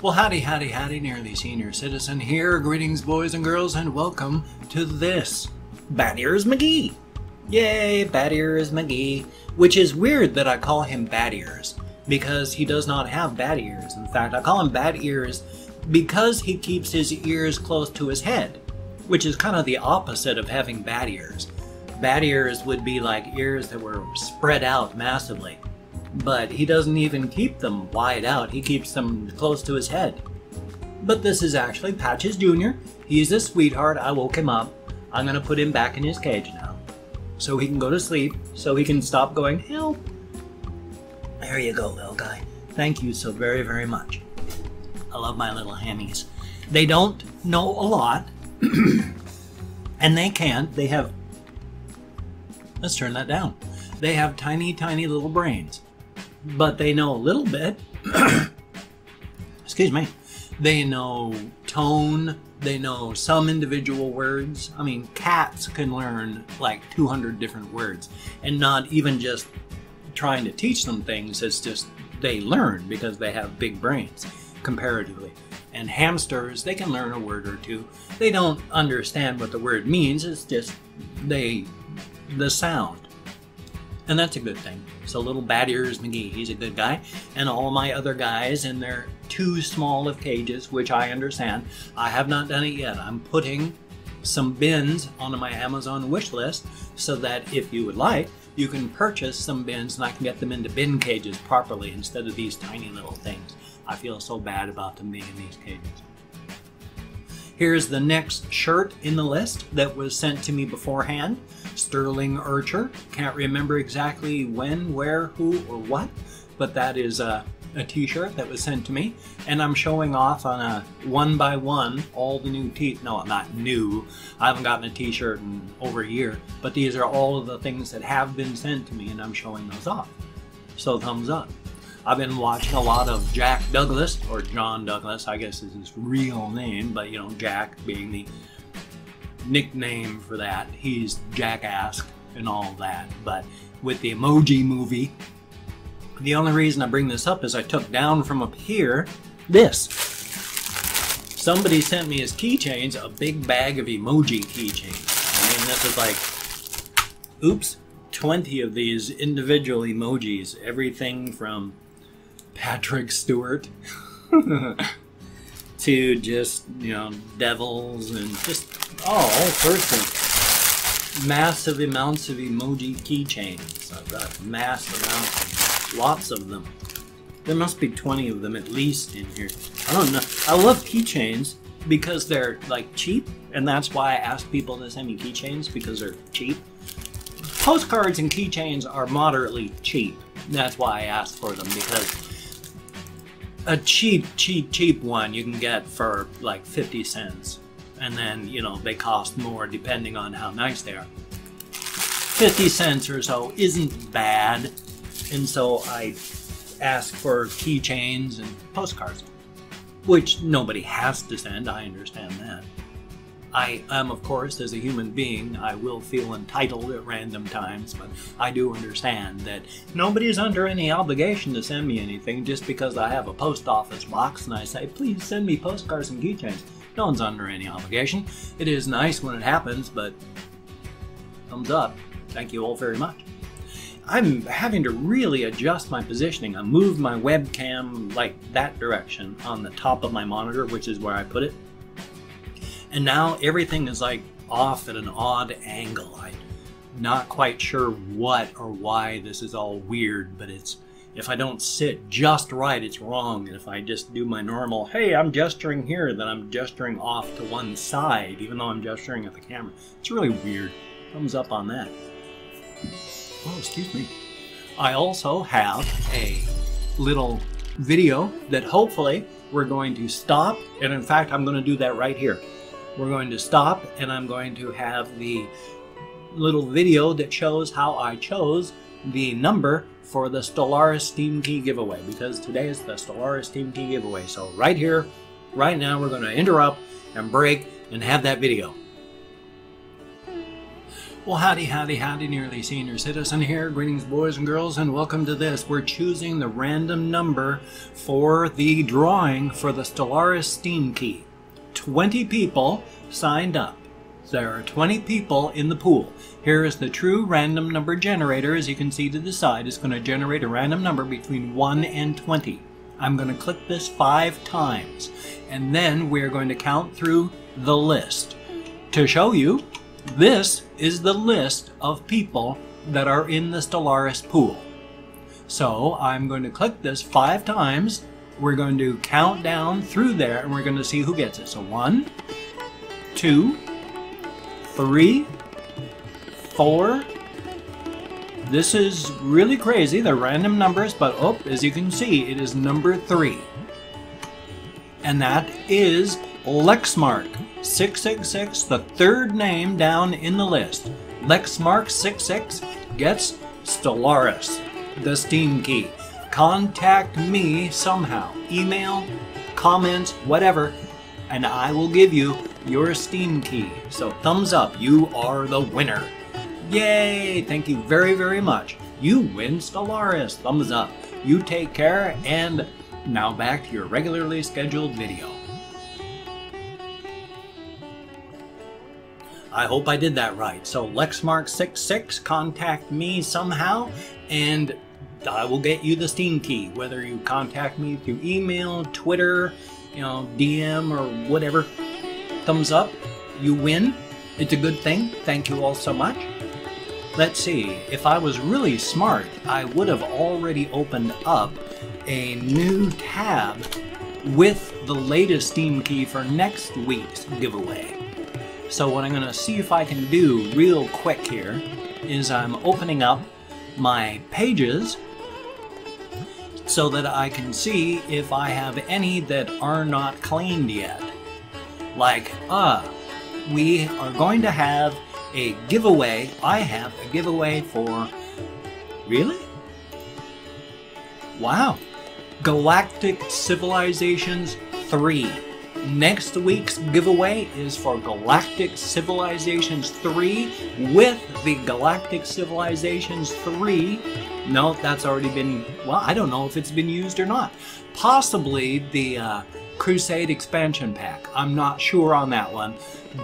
Well, howdy, howdy, howdy, nearly senior citizen here. Greetings, boys and girls, and welcome to this Bad Ears McGee. Yay, Bad Ears McGee. Which is weird that I call him Bad Ears, because he does not have bad ears. In fact, I call him Bad Ears because he keeps his ears close to his head, which is kind of the opposite of having bad ears. Bad ears would be like ears that were spread out massively. But he doesn't even keep them wide out, he keeps them close to his head. But this is actually Patches Jr. He's a sweetheart. I woke him up. I'm gonna put him back in his cage now, so he can go to sleep, so he can stop going, help. There you go, little guy. Thank you so very, very much. I love my little hammies. They don't know a lot, and they can't. They have, let's turn that down. They have tiny, tiny little brains. But they know a little bit. Excuse me. They know tone. They know some individual words. I mean, cats can learn like 200 different words, and not even just trying to teach them things. It's just they learn because they have big brains comparatively. And hamsters, they can learn a word or two. They don't understand what the word means. It's just the sound. And that's a good thing. So little Bad Ears McGee, he's a good guy. And all my other guys in their too small of cages, which I understand. I have not done it yet. I'm putting some bins onto my Amazon wish list so that if you would like, you can purchase some bins and I can get them into bin cages properly instead of these tiny little things. I feel so bad about them being in these cages. Here's the next shirt in the list that was sent to me beforehand. Sterling Archer. Can't remember exactly when, where, who, or what, but that is a t-shirt that was sent to me. And I'm showing off on a one-by-one all the new no, not new. I haven't gotten a t-shirt in over a year, but these are all of the things that have been sent to me and I'm showing those off. So thumbs up. I've been watching a lot of Jack Douglas, or John Douglas, I guess is his real name, but you know, Jack being the nickname for that. He's Jackass and all that. But with the Emoji Movie, the only reason I bring this up is I took down from up here this. Somebody sent me as keychains a big bag of emoji keychains. I mean, this is like, oops, 20 of these individual emojis. Everything from Patrick Stewart to just, you know, devils and just all sorts of massive amounts of emoji keychains. I've got massive amounts, lots of them. There must be 20 of them at least in here. I don't know. I love keychains because they're like cheap, and that's why I ask people to send me keychains, because they're cheap. Postcards and keychains are moderately cheap. That's why I asked for them, because a cheap one you can get for like 50 cents. And then, you know, they cost more depending on how nice they are. 50 cents or so isn't bad. And so I ask for keychains and postcards, which nobody has to send. I understand that. I am, of course, as a human being, I will feel entitled at random times, but I do understand that nobody is under any obligation to send me anything just because I have a post office box and I say, please send me postcards and keychains. No one's under any obligation. It is nice when it happens, but thumbs up. Thank you all very much. I'm having to really adjust my positioning. I moved my webcam like that direction on the top of my monitor, which is where I put it. And now everything is like off at an odd angle. I'm not quite sure what or why this is all weird, but it's, if I don't sit just right, it's wrong. And if I just do my normal, hey, I'm gesturing here, then I'm gesturing off to one side, even though I'm gesturing at the camera. It's really weird. Thumbs up on that. Oh, excuse me. I also have a little video that hopefully we're going to stop. And in fact, I'm going to do that right here. We're going to stop and I'm going to have the little video that shows how I chose the number for the Stellaris Steam Key giveaway, because today is the Stellaris Steam Key giveaway. So right here, right now, we're going to interrupt and break and have that video. Well, howdy, howdy, howdy, nearly senior citizen here. Greetings, boys and girls, and welcome to this. We're choosing the random number for the drawing for the Stellaris Steam Key. 20 people signed up. There are 20 people in the pool. Here is the true random number generator. As you can see to the side, it's going to generate a random number between 1 and 20. I'm going to click this 5 times, and then we're going to count through the list. To show you, this is the list of people that are in the Stellaris pool. So I'm going to click this 5 times. We're going to count down through there and we're going to see who gets it. So 1, 2, 3, 4. This is really crazy. They're random numbers, but oh, as you can see, it is number 3. And that is Lexmark666, the third name down in the list. Lexmark66 gets Stellaris, the Steam Key. Contact me somehow. Email, comments, whatever, and I will give you your Steam Key. So thumbs up, you are the winner. Yay! Thank you very, very much. You win Stellaris. Thumbs up. You take care, and now back to your regularly scheduled video. I hope I did that right. So Lexmark66, contact me somehow, and I will get you the Steam Key. Whether you contact me through email, Twitter, DM or whatever. Thumbs up. You win. It's a good thing. Thank you all so much. Let's see. If I was really smart, I would have already opened up a new tab with the latest Steam Key for next week's giveaway. So what I'm going to see if I can do real quick here is I'm opening up my pages so that I can see if I have any that are not claimed yet. Like, we are going to have a giveaway. I have a giveaway for... Really? Wow. Galactic Civilizations 3. Next week's giveaway is for Galactic Civilizations 3 with the Galactic Civilizations 3. No, that's already been, well, I don't know if it's been used or not. Possibly the Crusade expansion pack. I'm not sure on that one,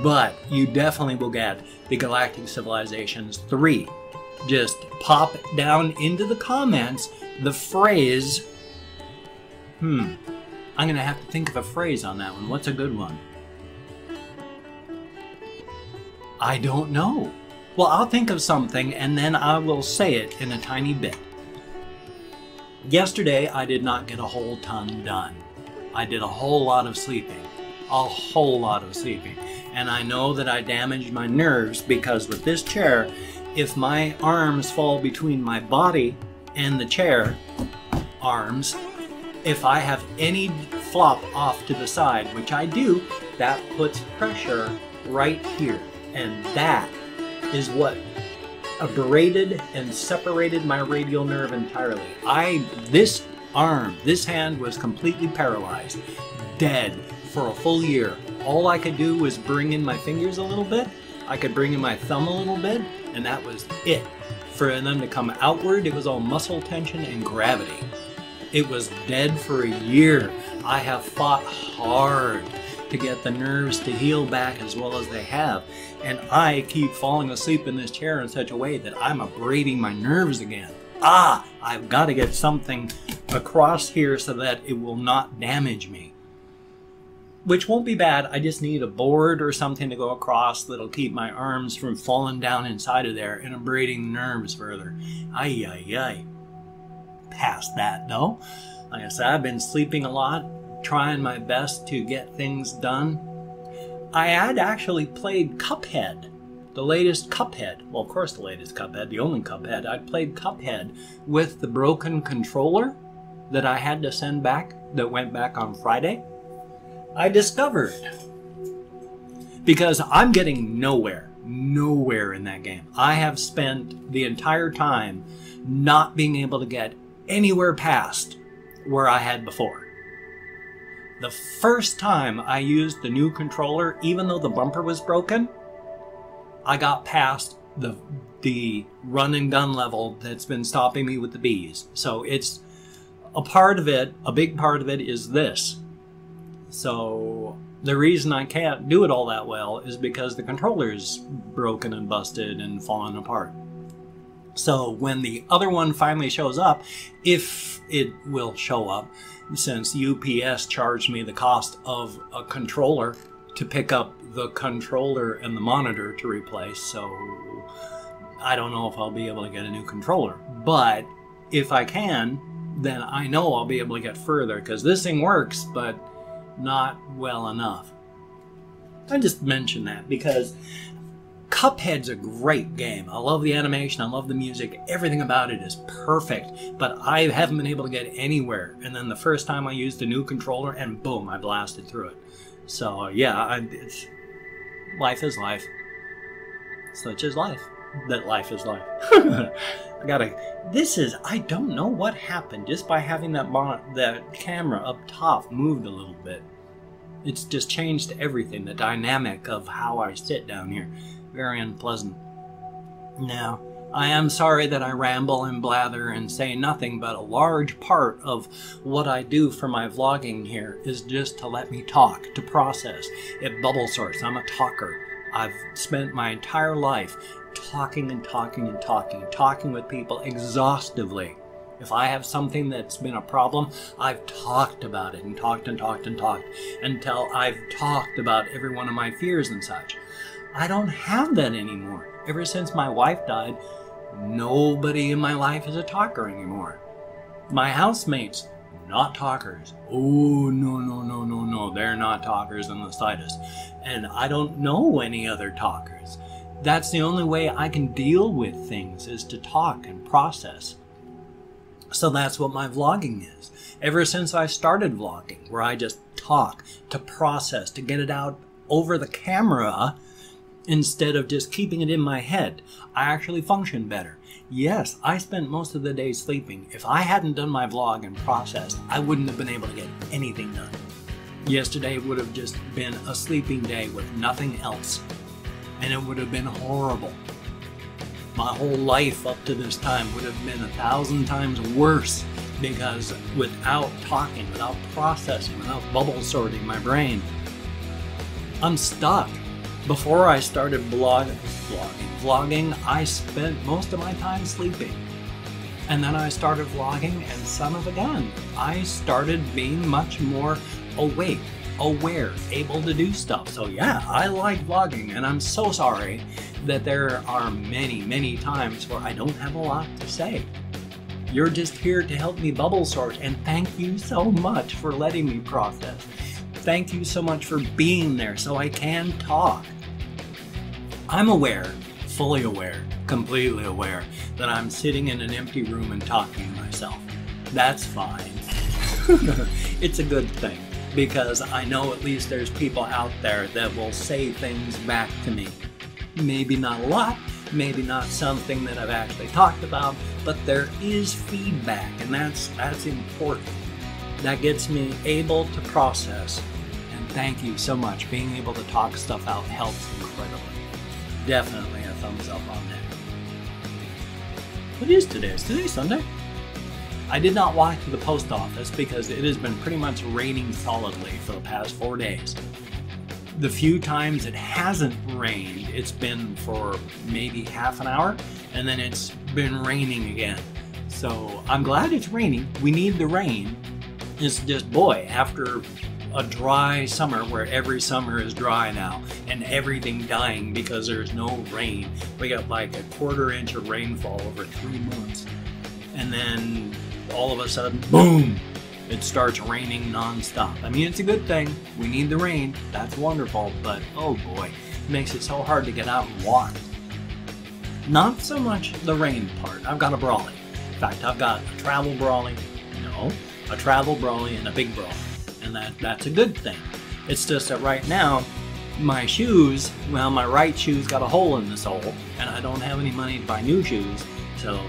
but you definitely will get the Galactic Civilizations 3. Just pop down into the comments the phrase, I'm going to have to think of a phrase on that one. What's a good one? I don't know. Well, I'll think of something and then I will say it in a tiny bit. Yesterday, I did not get a whole ton done. I did a whole lot of sleeping. A whole lot of sleeping. And I know that I damaged my nerves because with this chair, if my arms fall between my body and the chair arms, if I have any flop off to the side, which I do, that puts pressure right here. And that is what abraded and separated my radial nerve entirely. This hand was completely paralyzed, dead for a full year. All I could do was bring in my fingers a little bit. I could bring in my thumb a little bit, and that was it. For them to come outward, it was all muscle tension and gravity. It was dead for a year. I have fought hard to get the nerves to heal back as well as they have. And I keep falling asleep in this chair in such a way that I'm abrading my nerves again. I've got to get something across here so that it will not damage me. Which won't be bad. I just need a board or something to go across that'll keep my arms from falling down inside of there and abrading the nerves further. Ay, ay, ay. Past that though. Like I said, I've been sleeping a lot, trying my best to get things done. I had actually played Cuphead, the latest Cuphead. Well, of course the latest Cuphead, the only Cuphead. I played Cuphead with the broken controller that I had to send back, that went back on Friday. I discovered, because I'm getting nowhere in that game. I have spent the entire time not being able to get anywhere past where I had before. The first time I used the new controller, even though the bumper was broken, I got past the run and gun level that's been stopping me with the bees. So it's a part of it, a big part of it is this. So the reason I can't do it all that well is because the controller's broken and busted and fallen apart. So when the other one finally shows up, if it will show up, since UPS charged me the cost of a controller to pick up the controller and the monitor to replace, so I don't know if I'll be able to get a new controller. But if I can, then I know I'll be able to get further, because this thing works, but not well enough. I just mention that because Cuphead's a great game. I love the animation, I love the music, everything about it is perfect, but I haven't been able to get anywhere. And then the first time I used the new controller, and boom, I blasted through it. So yeah, life is life. Such is life. That life is life. I don't know what happened just by having that camera up top moved a little bit. It's just changed everything, the dynamic of how I sit down here. Very unpleasant. Now, I am sorry that I ramble and blather and say nothing, but a large part of what I do for my vlogging here is just to let me talk, to process. It bubble sorts. I'm a talker. I've spent my entire life talking and talking and talking with people exhaustively. If I have something that's been a problem, I've talked about it and talked and talked and talked until I've talked about every one of my fears and such. I don't have that anymore. Ever since my wife died, nobody in my life is a talker anymore. My housemates, not talkers. Oh, no, they're not talkers in the slightest. And I don't know any other talkers. That's the only way I can deal with things, is to talk and process. So that's what my vlogging is. Ever since I started vlogging, where I just talk, to process, to get it out over the camera, instead of just keeping it in my head, I actually function better. Yes, I spent most of the day sleeping. If I hadn't done my vlog and processed, I wouldn't have been able to get anything done. Yesterday would have just been a sleeping day with nothing else. And it would have been horrible. My whole life up to this time would have been 1,000 times worse, because without talking, without processing, without bubble sorting my brain, I'm stuck. Before I started vlogging, I spent most of my time sleeping. And then I started vlogging, and son of a gun, I started being much more awake, aware, able to do stuff. So yeah, I like vlogging, and I'm so sorry that there are many times where I don't have a lot to say. You're just here to help me bubble sort, and thank you so much for letting me process. Thank you so much for being there so I can talk. I'm aware, fully aware, completely aware that I'm sitting in an empty room and talking to myself. That's fine. It's a good thing, because I know at least there's people out there that will say things back to me. Maybe not a lot, maybe not something that I've actually talked about, but there is feedback, and that's important. That gets me able to process, and thank you so much. Being able to talk stuff out helps incredibly. Definitely a thumbs up on that. What is today? Is today Sunday? I did not walk to the post office because it has been pretty much raining solidly for the past 4 days. The few times it hasn't rained, it's been for maybe half an hour, and then it's been raining again. So I'm glad it's raining. We need the rain. It's just, boy, after a dry summer, where every summer is dry now and everything dying because there's no rain. We got like a 1/4 inch of rainfall over 3 months. And then all of a sudden, boom, it starts raining nonstop. I mean, it's a good thing. We need the rain. That's wonderful. But oh boy, it makes it so hard to get out and walk. Not so much the rain part. I've got a brolly. In fact, I've got a travel brolly. No, a travel brolly and a big brolly. And that's a good thing. It's just that right now, my shoes, well, my right shoe's got a hole in the sole, and I don't have any money to buy new shoes. So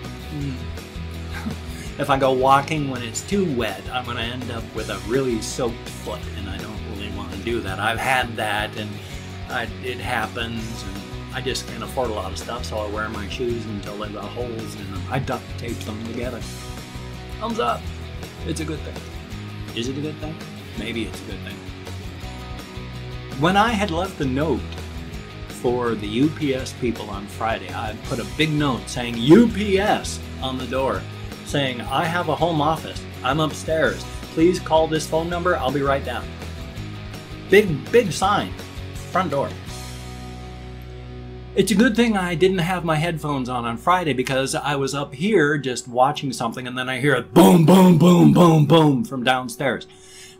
if I go walking when it's too wet, I'm going to end up with a really soaked foot, and I don't really want to do that. I've had that, and it happens, and I just can't afford a lot of stuff, so I wear my shoes until they've got holes in them. I duct tape them together. Thumbs up. It's a good thing. Is it a good thing? Maybe it's a good thing. When I had left the note for the UPS people on Friday, I put a big note saying UPS on the door, saying, I have a home office. I'm upstairs. Please call this phone number. I'll be right down. Big sign. Front door. It's a good thing I didn't have my headphones on Friday, because I was up here just watching something and then I hear it boom, boom, boom, boom, boom from downstairs.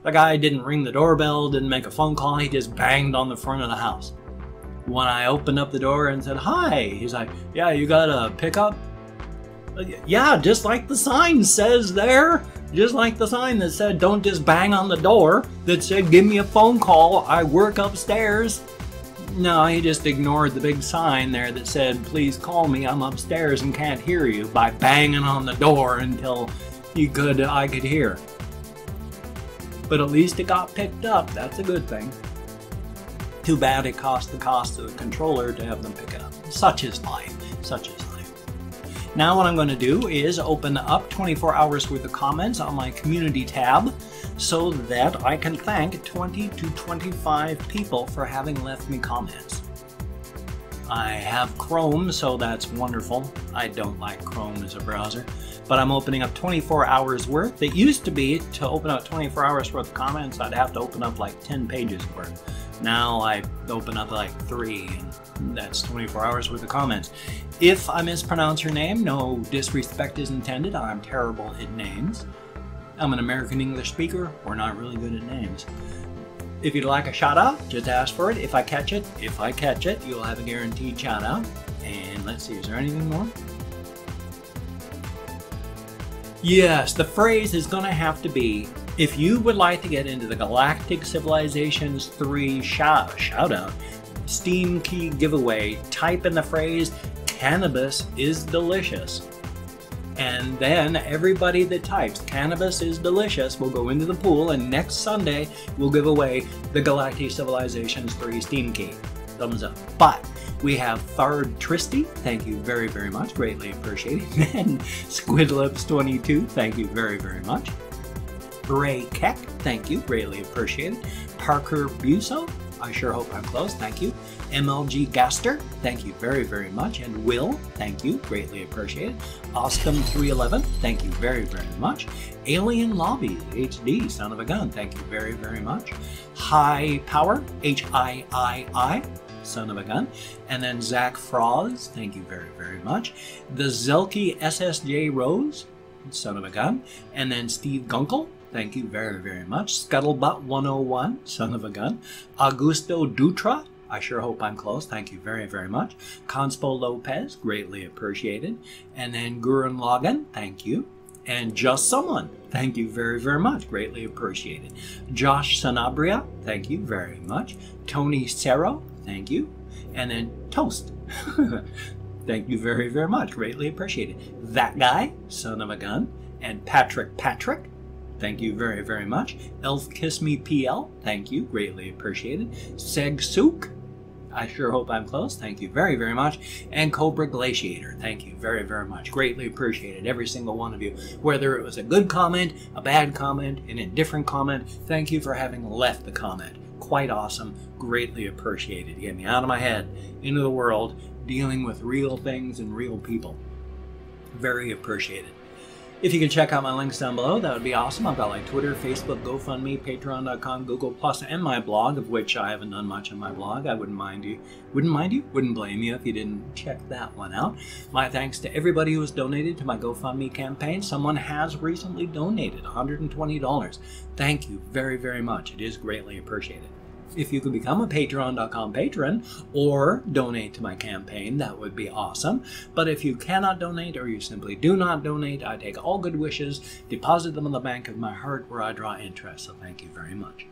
The guy didn't ring the doorbell, didn't make a phone call. He just banged on the front of the house. When I opened up the door and said, hi, he's like, yeah, you got a pickup? Yeah, just like the sign says there. Just like the sign that said, don't just bang on the door, that said, give me a phone call, I work upstairs. No, he just ignored the big sign there that said, please call me, I'm upstairs and can't hear you, by banging on the door until I could hear. But at least it got picked up. That's a good thing. Too bad it cost the cost of the controller to have them pick it up. Such is life. Such is life. Now what I'm going to do is open up 24 hours worth of comments on my community tab so that I can thank 20 to 25 people for having left me comments. I have Chrome, so that's wonderful. I don't like Chrome as a browser, but I'm opening up 24 hours worth. It used to be to open up 24 hours worth of comments, I'd have to open up like 10 pages worth. Now I open up like 3, and that's 24 hours worth of comments. If I mispronounce your name, no disrespect is intended. I'm terrible at names. I'm an American English speaker. We're not really good at names. If you'd like a shout out, just ask for it. If I catch it, you'll have a guaranteed shout out. And let's see, is there anything more? Yes, the phrase is going to have to be, if you would like to get into the Galactic Civilizations 3 shout out, Steam key giveaway, type in the phrase, cannabis is delicious. And then everybody that types cannabis is delicious will go into the pool, and next Sunday we'll give away the Galactic Civilizations 3 Steam key. Thumbs up. But we have Thard Tristy, thank you very, very much, greatly appreciated. And Squidlips22, thank you very, very much. Ray Keck, thank you, greatly appreciated. Parker Buso, I sure hope I'm close, thank you. MLG Gaster, thank you very, very much. And Will, thank you, greatly appreciated. Oscom311, thank you very, very much. Alien Lobby HD, son of a gun, thank you very, very much. High Power, HIII, son of a gun. And then Zach Froz, thank you very, very much. The Zelky SSJ Rose, son of a gun. And then Steve Gunkel, thank you very, very much. Scuttlebutt101, son of a gun. Augusto Dutra, I sure hope I'm close. Thank you very, very much. Conspo Lopez, greatly appreciated. And then Gurren Logan, thank you. And Just Someone, thank you very, very much. Greatly appreciated. Josh Sanabria, thank you very much. Tony Cerro, thank you. And then Toast. Thank you very, very much. Greatly appreciated. That Guy, son of a gun. And Patrick, thank you very, very much. Elf Kiss Me PL, thank you, greatly appreciated. Seg Sook, I sure hope I'm close, thank you very, very much. And Cobra Glaciator, thank you very, very much. Greatly appreciated, every single one of you. Whether it was a good comment, a bad comment, an indifferent comment, thank you for having left the comment. Quite awesome, greatly appreciated. Get me out of my head, into the world, dealing with real things and real people. Very appreciated. If you can check out my links down below, that would be awesome. I've got like Twitter, Facebook, GoFundMe, Patreon.com, Google+, and my blog, of which I haven't done much on my blog. I wouldn't blame you if you didn't check that one out. My thanks to everybody who has donated to my GoFundMe campaign. Someone has recently donated $120. Thank you very, very much. It is greatly appreciated. If you could become a Patreon.com patron or donate to my campaign, that would be awesome. But if you cannot donate or you simply do not donate, I take all good wishes, deposit them in the bank of my heart where I draw interest. So thank you very much.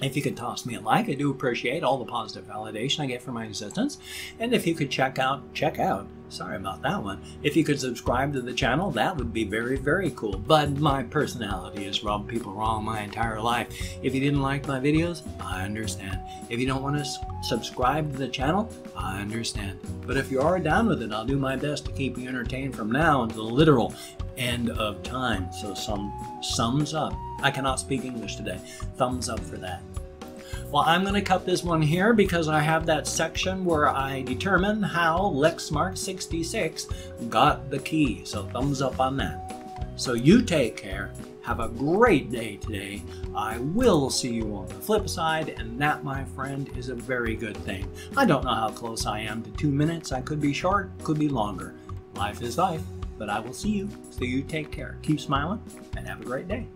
If you could toss me a like, I do appreciate all the positive validation I get for my existence. And if you could check out Sorry about that one. If you could subscribe to the channel, that would be very, very cool. But my personality has rubbed people wrong my entire life. If you didn't like my videos, I understand. If you don't want to subscribe to the channel, I understand. But if you are down with it, I'll do my best to keep you entertained from now until the literal end of time. So some thumbs up. I cannot speak English today. Thumbs up for that. Well, I'm going to cut this one here because I have that section where I determine how Lexmark66 got the key. So thumbs up on that. So you take care. Have a great day today. I will see you on the flip side, and that, my friend, is a very good thing. I don't know how close I am to 2 minutes. I could be short, could be longer. Life is life, but I will see you. So you take care. Keep smiling and have a great day.